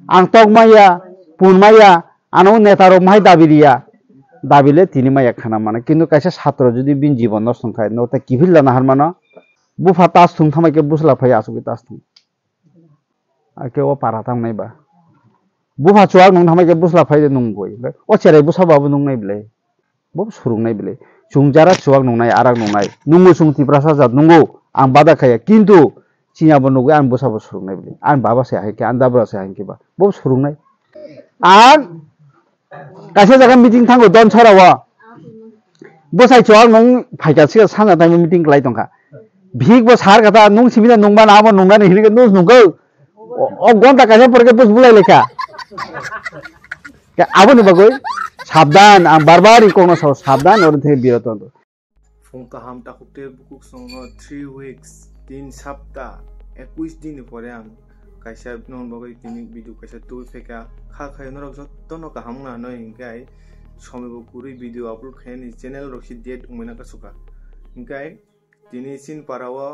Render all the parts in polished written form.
ang tok maya pun maya ano netaro mai dabile tini maya khana mana kintu kaisa satro jodi bin jibon nষ্ট khai no ta kivil lana harmano bufa tas thung thamai ke busla phai asu tas thung ake o para thang nai ba bufa chuak nung thamai ke busla phai nung goi o cherai busa babu nung nai bile bob surung nai bile chungjara chuak nung nai arak nung nai nungu sungti prasa jat nungu ang bada khaya kintu chinya bo nugo an busa bo surung nai bile an baba se hai ke an dabra se hai ke ba bob surung nai an kaisa jaga meeting thango don charawa bosai chuak nung phaika siga sanga tai meeting klai tongkha bhig bo sar kata nung simina nung ba na bo nung na ni hiri nung nung go o gonta kaisa porke bus bulai lekha abo ni bagoi সাবধান ang barbari kono sa সাবধান or থেকে বিরত হতো ফোনটা হামটা করতে বুকুক সঙ্গ 3 weeks 3 সপ্তাহ 21 দিন পরে আং কাইসা নন বগই তিনি ভিডিও কাইসা তুই ফেকা খা খাই নরক যতন কা হামনা নয় ইনকাই সমেব কুরি ভিডিও আপলোড খাইনি চ্যানেল রক্সি ডেট উমেনা কাসুকা ইনকাই তিনি সিন পারাওয়া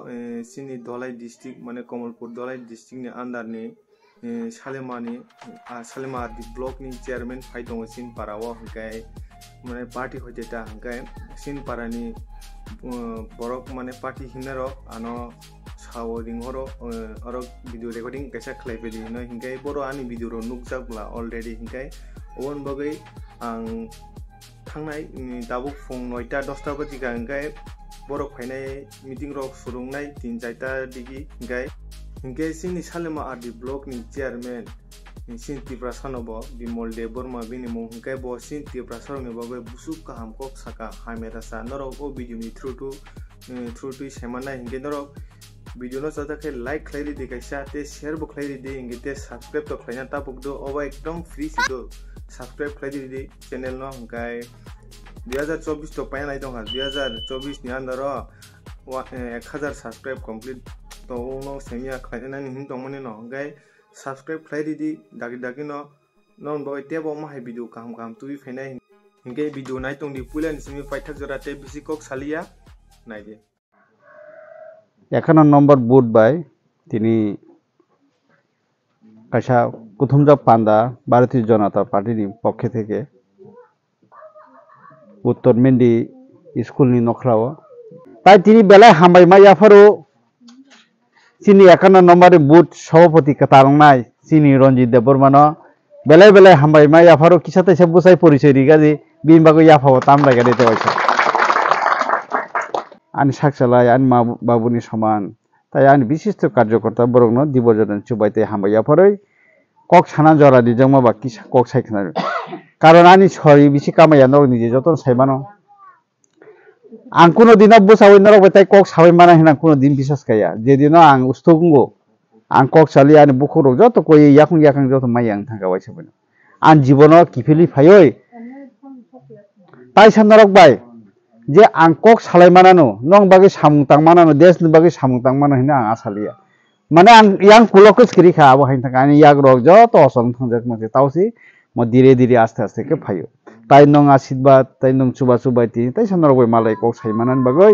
সিনি ধলাই ডিস্ট্রিক্ট মানে কমলপুর ধলাই ডিস্ট্রিক্ট নি আন্ডার নি Salema di blog ni chairman phai dong sin parawa hangkai mane party hoite ta hangkai sin parani borok mane party hinaro ano sawo ringhoro aro video recording kaisa khlai peli no hingkai boro ani video ro nukjakla already hingkai on bagai ang thangnai dabuk phung 9 ta 10 ta bati hangkai borok phainai meeting rok surungnai 3 4 ta digi hingkai hingke sini Salema di blog ni chairman sin tipra sanobo bimol de borma bini mo hingke bo sin tipra sarong babe busuk kaham kok saka hamera sa noro o video ni through to semana hingke noro video no sata ke like khlairi de kaisa te share bo khlairi de hingke te subscribe to khlaina ta pokdo oba ekdom free sido subscribe khlairi de channel no hingkai 2024 to paina idong ha 2024 ni andaro 1000 subscribe complete to no semia khlaina ni hin tongmani no gai subscribe khlairi di dagi no non boy te bo ma hai video kam tu fenai hingai video nai tong di pulan simi paithak jora te bisi kok salia nai de একান্ন নম্বর বুট by তিনি কাইসা কুথুমজা পান্ডা ভারতীয় জনতা পার্টির পক্ষে থেকে উত্তর Mendy স্কুলনি নখরাও তাই তিনি বেলায় হামবাই মাইয়াফারও চিনি 51 নম্বরে বুট সভাপতি কাতারংনাই চিনি রঞ্জিত দেববর্মন বেলায় বেলায় হামবাই মাইয়াফারও কিসাতে সে বুসাই পরিচয় রিগাজি বিমবাগো ইয়াফাও তামরা গাড়িতে হইছে আনি সাকসালাই আনি মা বাবুনি সমান তাই আনি বিশিষ্ট কার্যকর্তা বরং দিবজন চুবাইতে হামবাইয়াফারই কক সানা জরা দি জংমা বা কি কক সাইখানা কারণ আনি সরি বেশি কামাইয়া নর নিজে যতন সাইমানো आं कुनो दिन बुसावै नरक बाय कक सावै माना हिना कुनो दिन बिसास खाया जेदिनो आं उस्तुगुंगो आं कक सालि आनि बुखुरो जत कोइ याखं जत माइ आं थांगाबाय सबनो आं जीवनो किफिलि फायै ताइसा नरक बाय जे आं कक सालाय मानानो नंग बागै सामुं तां मानानो देशनि बागै सामुं तां माना हिना आं आसालिया माने आं यां कुलकस करि खा आबो हाइन थाका आनि याग रक जत असम थांजाक मते तावसि म धीरे धीरे आस्ते आस्ते के फायो তাই নং আশীর্বাদ তাই নং চুবা চুবাইতি তাই সানরগৈ মালাই কক সাইমানান বাগৈ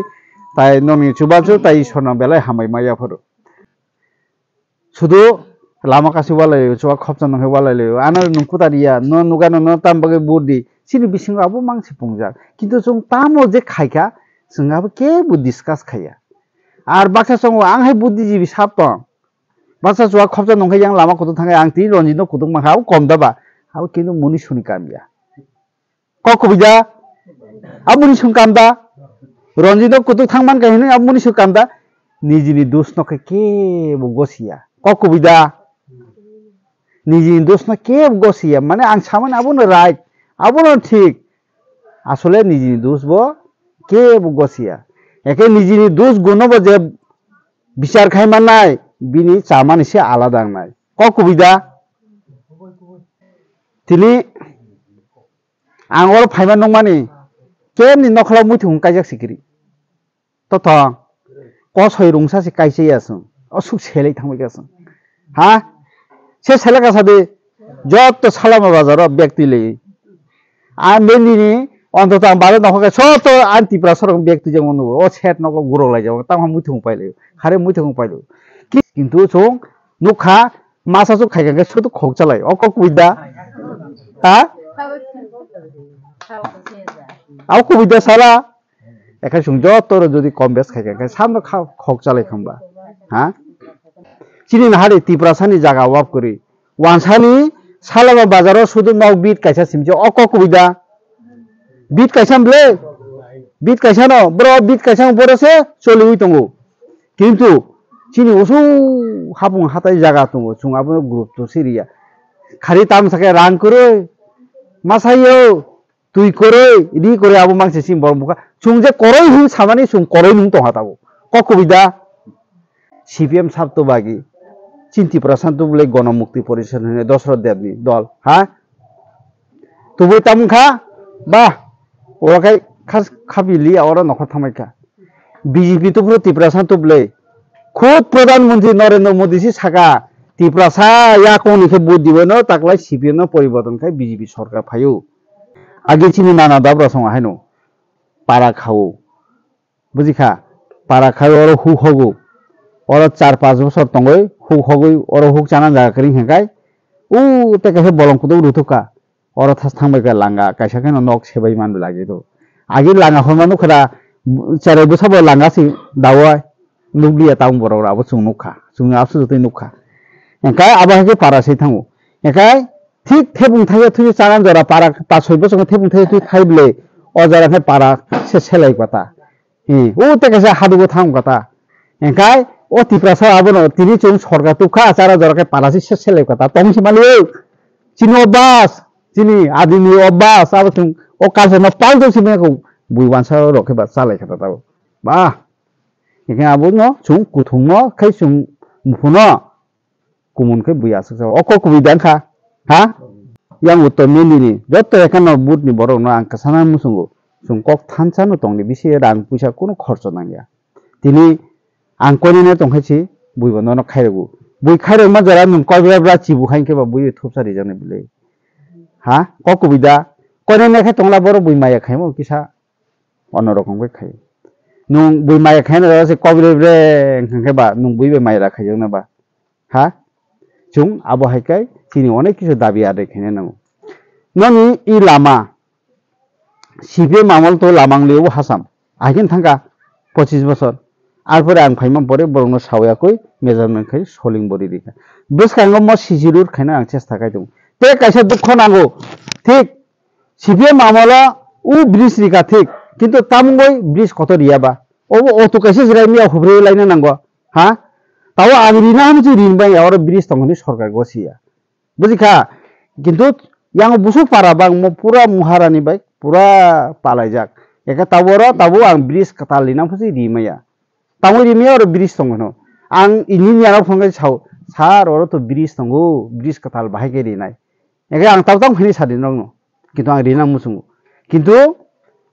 তাই নং চুবাচু তাই সনা বেলায় হামাই মাইয়াফোর শুধু লামা কাছে ওয়ালাই চুয়া খপচা নহে ওয়ালাইলে আনা নং কুতারিয়া ন নুগানো ন তাম বাগৈ বুদ্ধি সিনি বিসিং আবো মাংসি পুংজাক কিন্তু जों তামো যে খাইকা जों আবো কেবো ডিসকাস খাইয়া আর বাক্সা সং आंहाय बुद्धिजीबी साब दं बाक्सा चुआ खपचा नंखाय आं लामा कुतु थांगाय आं ति रंजित कुतुं माखाव कम दाबा आबो किन्तु मुनि सुनि कामिया कखुबिदा आमुनि सुंकामदा रंजित कुतु थांमान गाहिनो आमुनि सुंकामदा निजिनि दोष नखे केबो गसिया कखुबिदा निजिनि दोष न केब गसिया माने आं सामान आबोनो राइट आबोनो ठीक आसले निजिनि दोष बो केबो गसिया एके निजिनि दोष गुनबो जे বিচার খাইমাनाय बिनि चामान एसे आलादा नाय कखुबिदा तिनि आंगोर फाइमान नंमानि केमनि नखलाव मुथुं कायजाक सिकिरि तथ कसय रुंसासि कायसेयासं असुक सेलै थांबायगासं हा से सेलागासादे जत सालामा बाजाराव व्यक्तिले आ मेनिनि অন্তত বারে নখকে সত আন্তিপ্রা সরং ব্যক্তি যেমন ও সেট নক গুরলাই যাও তাম মুথুং পাইলে খারে মুথুং পাইলো কিন্তু song নুখা masa su khai ka su tu khok chalai o ko kuida ha au kuida sala একা সুং যতর যদি কম বেশ খাই খাই সামনে খক চালাই খামবা হ্যাঁ চিনি না হারে তিপ্রাসানি জায়গা ওয়াপ করি ওয়ানসানি সালামা বাজারও শুধু নক বিট কাইসা সিমছে অক কবিদা বিট কাইসাম বলে বিট কাইসানো বড় বিট কাইসাম বড়ছে চলি উই দङ কিন্তু চিনি ওসু হাবুং হাতাই জায়গা দङ সুং আবো গ্রুপ তো সিরিয়া খালি তাম সাকে রাং করে মাসাইও তুই করে রি করে আবো মাংসে সিম বড় মুখা সুং যে করই হুং সামানি সুং করই নুং তো হাতাবো ক কবিদা সিপিএম সাবতো বাগি চিন্তি প্রশান্ত বলে গণমুক্তি পরিষদ দশরথ দেবনি দল হ্যাঁ তবু তামুখা বাহ ওরাকাই খাবিলি ওরা নখর থামাইখা বিজেপি তো পুরো ত্রিপ্রাসান্ত বলে খুদ প্রধানমন্ত্রী নরেন্দ্র মোদী সি সাকা ত্রিপ্রাসা ইয়া কোনকে বুট দিব ন তাকলাই সিপিএম পরিবর্তন খাই বিজেপি সরকার ফাইও আগে চিনি নানা দাবরা সঙ্গ হাইনো পারা খাও বুঝিখা পারা খাও ওর হুক হগো ওর 4-5 বছর তঙ্গই হুক হগই ওর হুক জানা জায়গা করি হেঁকাই ও তে কাছে বলংকুদ রুথুকা ওর থাস থামবাইকা লাঙ্গা কাইসা কেন নক সেবাই মান লাগে তো আগে লাঙ্গা হরমানো খরা 4 বছর লাঙ্গাসি দাওয়াই নুগলিয়া তাম বড়রা আবো সুং নুখা সুং আপসু তুই নুখা হেঁকাই আবাহাকে পারা সেই থামো হেঁকাই ঠিক থেবুং থাকে তুই চারান জরা পারা 5-6 বছর থেবুং থাকে তুই খাইবলে অজারাকে পারা সে সেলাই কথা ও তে কাছে হাদুগো থাম কথা হেঁকাই ও ত্রিপ্রাসা আবনো তিনি চুং সরকার তুখা চারা জরাকে পারাসি সে সেলাই কথা তংসি মালি চিনি অভ্যাস চিনি আদিনি অভ্যাস আবো চুং ও কালসে না পাল তো সিমেকো বুইবানসা রকে বা চালাই কথা তাও বাহ এখানে আবো ন চুং কুথুং ন খাই চুং মুফুনো কুমুনকে বুইয়াসে অক কুবিদানখা ha yang uto mini joto ekan but ni borok no ang kasana musungo sung kok thansa no tongni bisi rang puisa kono khorcho nangya tini ang koni ne tongkhaisi buibo no khairegu bui khaireg ma jara nun kobra bra chibu khainke ba bui thupsari jane bile ha kok kubida kone ne kha tongla boro bui maya khaimo kisa ono rokom ke khai nung bui maya khaina se kobra bre khangke ba nung bui be maya khaijong na ba ha chung abo haikai তিনি অনেক কিছু দাবি আদায় খেনে নাও ননি ই Lama CPM আমল তো লামাংলিও Hasam again থাকা 25 বছর আরপরে আং ফাইমাম পরে বরং সাওয়াকই মেজারমেন্ট খাই সলিং বডি রিখা বেশ কাঙ্গ ম সিজিরুর খাইনা আং চেষ্টা খাইদুম তে কাইসা দুঃখ নাঙ্গো ঠিক সিপিএম আমলা উ ব্রিজ রিখা ঠিক কিন্তু তামগই ব্রিজ কত রিয়াবা ও অতো কাইসা জিরাইমিয়া হুবরে লাইনা নাঙ্গো হ্যাঁ তাও আং রিনা হামজি রিন বাই আর ব্রিজ তংনি সরকার গসিয়া বুঝিখা কিন্তু yang busuk para bang mo pura muharani baik pura palajak eka taworo tabu ang bridge katalina phusi rimaya tamu rimaya or bridge tongono ang ini yaro phongai chau sar or to bridge tongo bridge katal bahai ke rinai eka ang taw tang phini sadin rongno kintu ang rina musungu kintu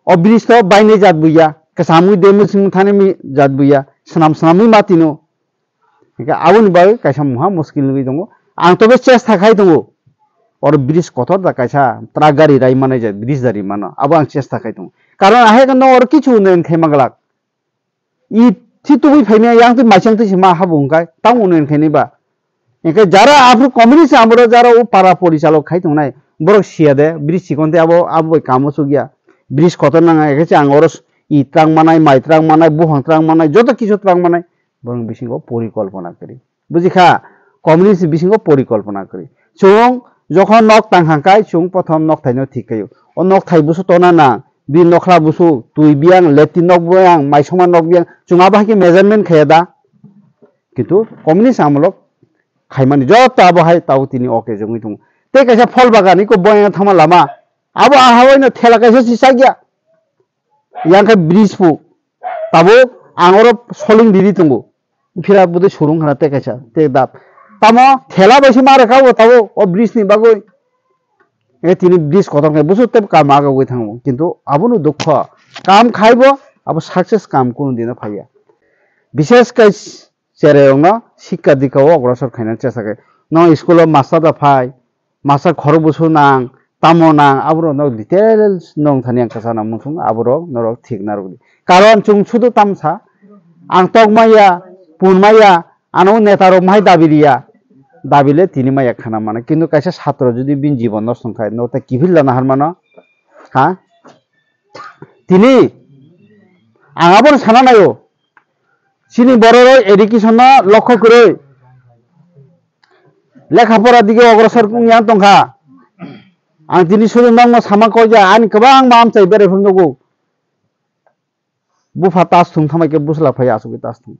o bridge to baine jat buya kasamu demu sing thane mi jat buya sanam matino eka awun bai kaisa muha muskil ngi dongo ang to be chesta khai dongo और bridge कथर दा काइसा truck गाड़ी राई माने जाय bridge दारी मानो अब आं चेष्टा खाइदों कारण आहे कन और किछु उन्नयन खाइमागलाक इ थितुबि फाइने यां त माइसां त मा हाबुंगाय तां उन्नयन खाइनिबा एके जारा आफु कम्युनिस्ट आमरो जारा ओ पारा परिचालक खाइदों नाय बरक सिया दे ब्रिज सिकनते अब कामो सुगिया ब्रिज कथर नाङा एके आं और इ ट्राक मानाय माइ ट्राक मानाय बुहां ट्राक मानाय जत किछु ट्राक मानाय बरं बिसिंगो परिकल्पना करि बुझिखा कम्युनिस्ट बिसिंगो परिकल्पना करि सुं যখন নক তাংহাংকাই সুং প্রথম নক থাইনো ঠিকাইও ও নক থাই বুসু তোনা না বি নখলা বুসু তুই বিয়াং লেতি নক বয়াং মাইসমান নক বিয়াং চুঙা বাকি মেজারমেন্ট খায়দা কিন্তু কমিউনিস্ট আমলক খাইমানি যত আবহাই তাও তিনি ওকে জঙ্গি দং তে কাইসা ফল বাগানি কো বয়াং থামা লামা আবো আহাওয়নো ঠেলা কাইসা সিসা গিয়া ইয়াংকা ব্রিজ ফু তাবো আঙর সলিং দিদি দंगो ফিরা বুদে সুরুং হানা তে কাইসা তে দাপ তামো ঠেলা বেশি মারে খাও তাও ও ব্রিজ নি বাগই এ তিনি ব্রিজ কতকে বুঝতে কাম আগাগই থামো কিন্তু আবনো দুঃখ কাম খাইবো আবো সাকসেস কাম কোন দিন ফাইয়া বিশেষ কাই চেরে ন শিক্ষা দিকাও অগ্রসর খাইনা চেষ্টাকে ন স্কুল মাস্টার দা ফাই মাস্টার খর বুসু নাং তামো নাং আবরো ন ডিটেইলস নং থানি আংকাসানা মুসুং আবরো নরক ঠিক নারুগি কারণ চুং শুধু তামসা আং তকমাইয়া পুনমাইয়া আনো নেতারো মাই দাবিরিয়া দাবিলে তিনি মাই একখানা মানে কিন্তু কাছে ছাত্র যদি বিন জীবন নষ্ট খায় নটা কি ফিরল না হার মানো হ্যাঁ তিনি আঙাবন সানা নাইও চিনি বড় এডুকেশন লক্ষ্য করে লেখাপড়ার দিকে অগ্রসর ইয়ান দंखा आं दिनै सोलोंनांगौ मा सामा कय आं गोबां माम चाइ बेरे फुंगौ बुफा तास थुं थामायके बुसला फै आसुके तास थुं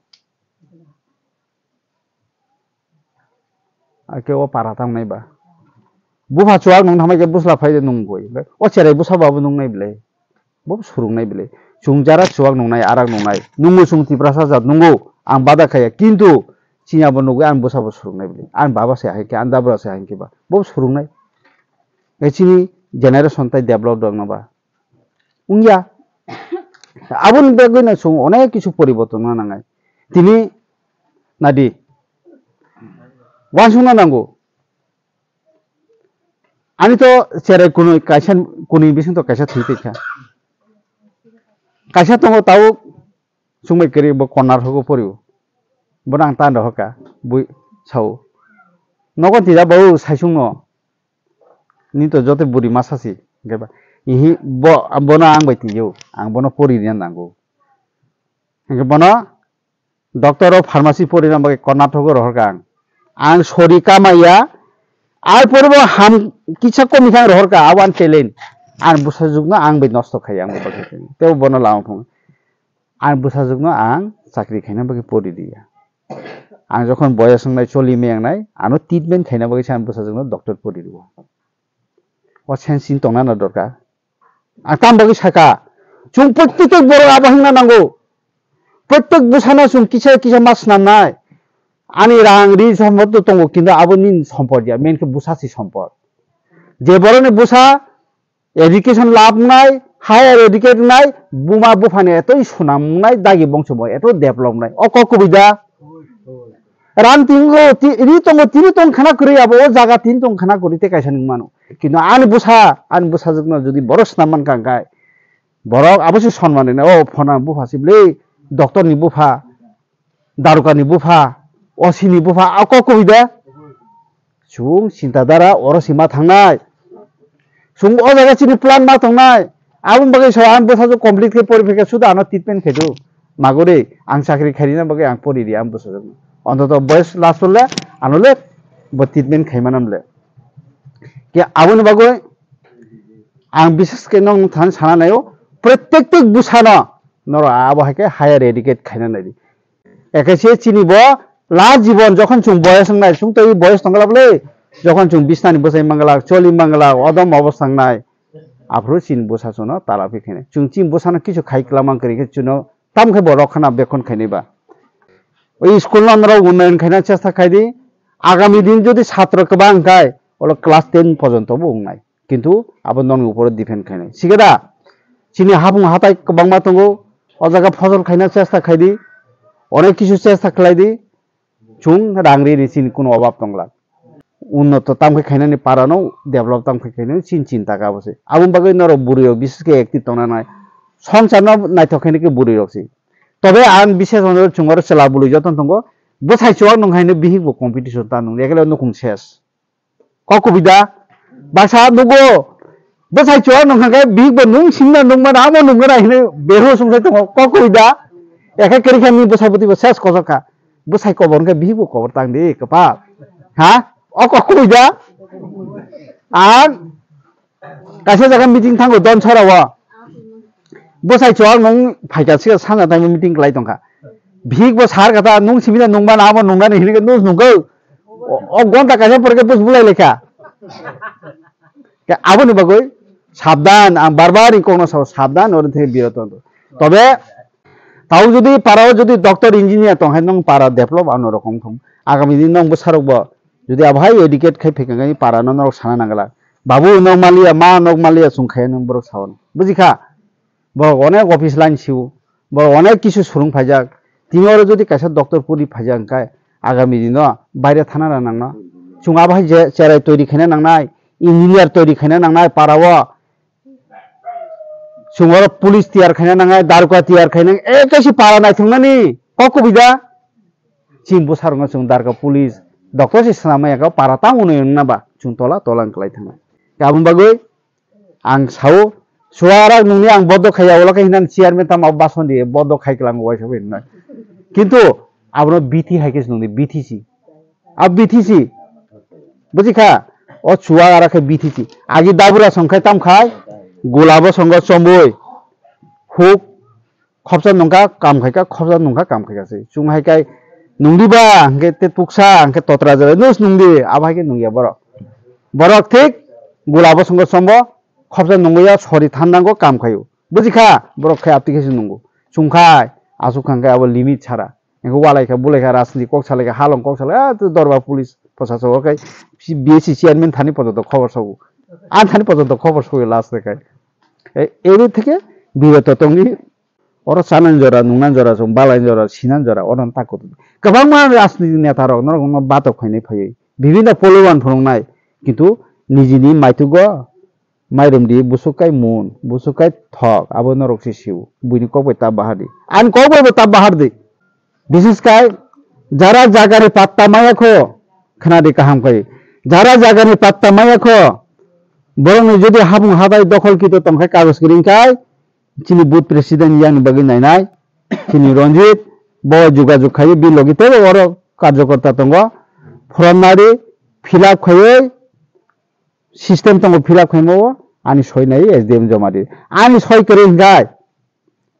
आके ओ पारा थां नायबा बुफा चुआ नों थामायके बुसला फै नों गय ओ चेरै बुसा बाबु नों नाय बिले बब सुरुं नाय बिले सुंजारा चुआ नों नाय आराग नों नाय नों सुंति प्रासा जात नंगौ आं बादा खाया किन्तु चिनाबो नगो आं बुसाबो सुरुं नाय बिले आं बाबा से हायके आं दाब्रा से हायके बा बब सुरुं नाय एचिनि जेनारेशन ताइ डेभलप दं नाबा उंगिया आबुन बेगैना सं अनेक किछु परिबर्तन नांगाय तिनि नादि वानसुना नांगौ आनि तो चेरै कुनु कायसा कुनि बिसिं तो कायसा थैखा कायसा दङ ताव सुंमै करि ब कनार होगो परिउ बना आं तान हका बुइ साउ नगन तिजा बहु साइसुं न ni to jote buri masasi geba ihi bo bono ang bai tiyo ang bono pori dian nango ge bono doctor of pharmacy pori na bage Karnataka ro horkang ang sori kamaya ar porbo ham kicha komi khang ro horka awan telen ang busa jugna ang bai nosto khai ang bage teo bono laung thong ang busa jugna ang chakri khaina bage pori dia ang jokhon boyas nai choli meng nai ano treatment khaina bage sam busa jugna doctor pori dibo ও সেন্সিন দंना ना दरकार आं ताम बगे साका जों प्रत्येक बर' आबाहना नांगौ प्रत्येक बुसाना जों किसा मास नामनाय आनि रां रि सम्पद दङ किन्तु आबोनि सम्पद या मेनके बुसासि सम्पद जे बर'नि बुसा एजुकेशन लाबनाय हायर एजुकेट नाय बुमा बुफाने एतै सुनामनाय दागि बंशमय एतो डेभलप नाय अ ककबिदा रान तिंगो रि तिनि तंग खाना करि आबो जागा तिनि तंग खाना करि ते कायसा नंमानो किन्तु आन बुसा जगना जुदि बरस नामान कांगाय बरक आबोसो सन्मान ने ओ फना बुफा सिबले डॉक्टर नि बुफा दारुका नि बुफा ओसी नि बुफा आ ककबिदा सुं सिन्तादारा अरसिमा थांनाय सुं ओ जागा सिनि प्लान मा थांनाय आबुन बगे सो आन बुसा जो कमप्लीट के परिफेके सुदा आन ट्रिटमेंट खेदु मागोरे आं साख्रि खारिना बगे आं परि दि आं बुसा जगना अंतत बयस लास्ट होले आनले ब ट्रिटमेंट खाइमानमले कि आबुन बागै आं विशेष के नों थान साना नायो प्रत्येक बुसाना नर आबहाके हायर एडुकेट खाइना नायदि एकासे चिनिब ला जीवन जखन जों बयस नाय जों तो बयस तंगलाबले जखन जों बिसनानि बसाय मंगला चलि मंगला अदम अवस्थांनाय आफ्रो चिन बुसा सुनो ताला फैखाने जों चिन बुसाना किछु खाइक्लामां करिके चुनो तामखे बरखना बेखन खाइनिबा ओइ स्कुल नराव उन्नयन खाइना चेष्टा खाइदि आगामी दिन जदि छात्र गोबां गाय ओला क्लास 10 पर्यंत बुंनाय किन्तु आबन नन ऊपर डिफेंड खाइनाय सिगेदा चिनि हाबुं हाताय गोबां मा दंगौ अ जागा फसल खाइना चेष्टा खाइदि अनेक किछु चेष्टा खालायदि जों रांरि रिसिन कोनो अभाब दंला उन्नत तामखे खाइनानि पारानो डेभलप तामखे खाइनानि चिन चिन्ता गाबसे आबुन बागै नर बुरियो विशेष के एक्टिभ तंनाय संसारना नायथखाइनके बुरि रक्सि तबे आं विशेष अनुरोध चुंगर चला बुलि जतन दंगौ बसायचुआ नंखायनो बिहिबो कम्पिटिशन ता नंग एकेले नखुं सेस ककबिदा बासा नुगो बसायचुआ नंखाय बिहिबो नुं सिंना नंमान आमो नंगना हिने बेरो संसाय दङ ककबिदा एके करिखानि बसायबोतिबो सेस कसका बसाय कबरनके बिहिबो कबर तांदि कपा हा अ ककबिदा आं कासे जागा मिटिं थांगो दन छरावा बसायचुआ नं फाइगासिगा साना टाइम मिटिं लाय दंखा भिग बो सार कथा नुं सिमिना नंबा नाबो नंगानि हिने नुस नंगौ अ गन्ता कासे परके बुस बुलाय लेखा के आबोनि बागै साबधान आं बारबार इकोनो साबधान और थे बिरत तबे ताऊ जदि पाराव जदि डॉक्टर इंजिनियर तंहाय नंग पारा डेभलप आनो रकम खम आगामी दिन नंग बसारबो जदि आबहाय एडुकेट खाय फेकाङै पारा नंग साना नांगला बाबु नंग मालिया मा नंग मालिया सुंखाय नंग बर सावन बुजिखा बर अनेक ऑफिस लाइन सिउ बर अनेक किछु सुरुं फाइजाक तिनियाव जदि कायसा डॉक्टर पुरि फाइजांखाय आगामी दिन बायरे थाना नांना जों आबहाय चेराय तैरि खायना नांनाय इंजिनियर तैरि खायना नांनाय पाराव जों पुलिस तियार खायना नांनाय दारुका तियार खायना एकेसि पारा नायथोंनानि ककबिदा चिं बसारङा जों दारका पुलिस डॉक्टर से सनामाया का पाराता उन्हें ना बा चुनतोला तोलां कलाई थांगा गाबुन बागै आं सावो सुवारा नुनि आं बद्द खाया ओला कहिनान चेयारमैन ताम बासन दिए बद्द खाइकलां वाइ सबे ना किंतु आबनो बीटी हाइकेस नुनि बीटीसी अब बीटीसी बुझिखा ओ सुवारा के बीटीसी आगि दाबुरा संखाय ताम खाय गुलाबो संग चम्बुय हुक खबसा नंका काम खायका खबसा नंका काम खायकासै सुं हाइकाय नुंदिबा आंके ते पुक्सा आंके तोत्रा जाबाय नुस नुंदि आबायके नुंगिया बरक बरक ठीक गुलाबो संग चम्बो खबसा नंगैया सरि थाननांगौ काम खायो बुझिखा बरक खाय एप्लिकेशन नंगौ सुंखाय आसु खांखाय आबो लिमिट छाड़ा एखौ वालायखा बुलायखा राजनीति कक सालायखा हालं कक सालाय दरबा पुलिस प्रशासन खाय बीएससी चेयारमैन थानी पर्यन्त खबर सबो आं थानी पर्यन्त खबर सबो लास्ट देखाय एबे থেকে বিগত তংনি और सानन जरा नुंगनान जरा जों बालायन जरा सिनान जरा अरन ताको गोबां मा राजनीति नेता रक नरक बातक फैनाय फैयै विभिन्न पलवान फरंनाय किन्तु निजिनि माइथुगो माइरमदि बुसुकाय मुन बुसुकाय थक आबो नरक सिसिउ बुइनि कबय ता बाहादि आन कबय ता बाहादि विशेषकाय जारा जागानि पात्ता मायाखो खोनादि काहाम फै जारा जागानि पात्ता मायाखो बरंनि जुदि हाबुं हाबाय दखल कितो तंखाय कागज गिरिंखाय चीनी बूथ प्रेसिडेंट यान बगे नायनाय चीनी रंजित बो जुगाजुग खायो बि लगिते और कार्यकर्ता तंग फरमारि फिलआप खायो सिस्टेम तंग फिलआप खायमो आनि सयनाय एसडीएम जमादि आनि सय करिंगाय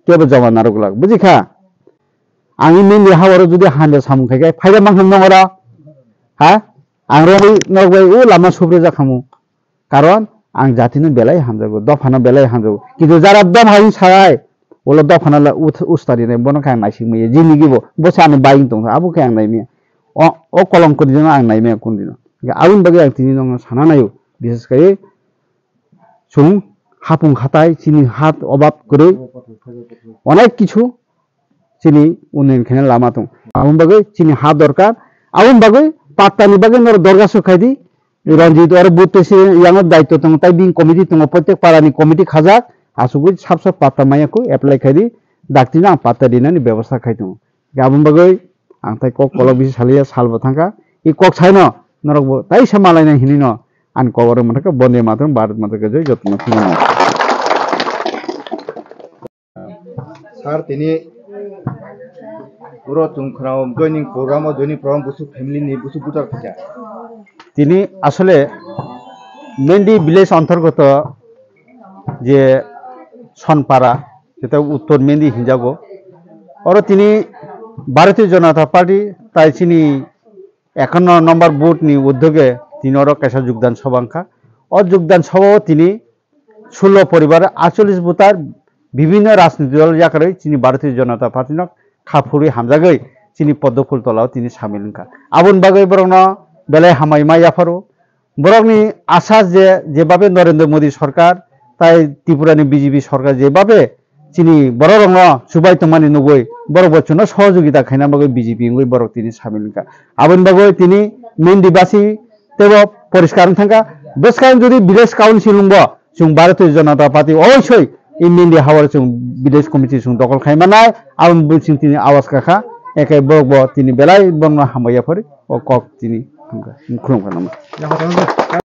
केबो जमा नारगलाग बुझिखा आंनि मेनलि हावर जुदि हान्दा सामु खायगाय फायदा मांखाम नंगरा हा आं रबि नरगय उ लामा सुब्रे जाखामु कारण आं जातिनो बेलाय हामजागो दफाना बेलाय हामजागो किन्तु जारा दफानि साराय ओला दफाना उस्तादि ने बन खाय नायसि मय जिनिगिबो बसे आं बायिं दं आबो खाय आं नायमे ओ कलंक दिनो आं नायमे कोनदिनो आउन बगे आं तिनि नंग साना नायो बिसेस खाय सुं हापुं खाताय चिनि हात अभाब करे अनेक किछु चिनि उन्नयन खेने लामा दं आउन बगे चिनि हात दरकार आउन बगे पात्तानि बगे नर दरगा सखायदि रंजित और बुथ से यांग दायित्व तंग ताइ बिं कमिटि तंग प्रत्येक पारानि कमिटि खाजा आसुगु साब साब पात्ता मायाखौ एप्लाइ खायदि दाक्तिना आं पात्ता दिनानि व्यवस्था खायदों गाबुन बगै आं ताइ कक कलक बिसि सालिया सालबो थांगा इ कक छायनो नरकबो ताइ सामालायना हिनिनो आन कवर माथाखौ बन्दे मातरम भारत माताखौ जय जत्न खुलुमो सार तिनि पुरो तुमखराव जयनिं प्रग्राम बुसु फैमिली नि बुसु बुटार थाया তিনি আসলে মেন্ডি ভিলেজ অন্তর্গত যে সনপাড়া যেটা উত্তর মেন্ডি হিঞ্জাগো और তিনি ভারতীয় জনতা পার্টি তাই তিনি 51 নম্বর বুথনি উদ্যোগে তিনি ওর কেসা যোগদান সভাঙ্কা ও যোগদান সভাও তিনি 16 পরিবারের 48 বুতার বিভিন্ন রাজনৈতিক দল জাকারে তিনি ভারতীয় জনতা পার্টি নক খাফুরি হামজাগৈ তিনি পদ্মফুল তলাও তিনি সামিলঙ্কা আবুন বাগৈ বরং बेलाय हामाय मायाफारो बरकनि आशा जेबाबे नरेंद्र मोदी सरकार ताई त्रिपुरानि बीजेपी सरकार जेबाबे चिनि बरक रंग सुबाय तमानि नगै बरक बचनो सहयोगिता खायना बगै बीजेपी ngै बरक तिनि सामिलका आबन बगै तिनि मेनदिबासि तेबो परिष्कार थांगा बेसकान जुदि विलेज काउन्सिल नंबो जों भारतीय जनता पार्टी अवश्य इ मेनदि हावर जों विलेज कमिटि जों दखल खायमानाय आबन बुचिं तिनि आवाज काखा एकै बरक तिनि बेलाय बंग हामायाफोर ओ कक तिनि खुलुमबाय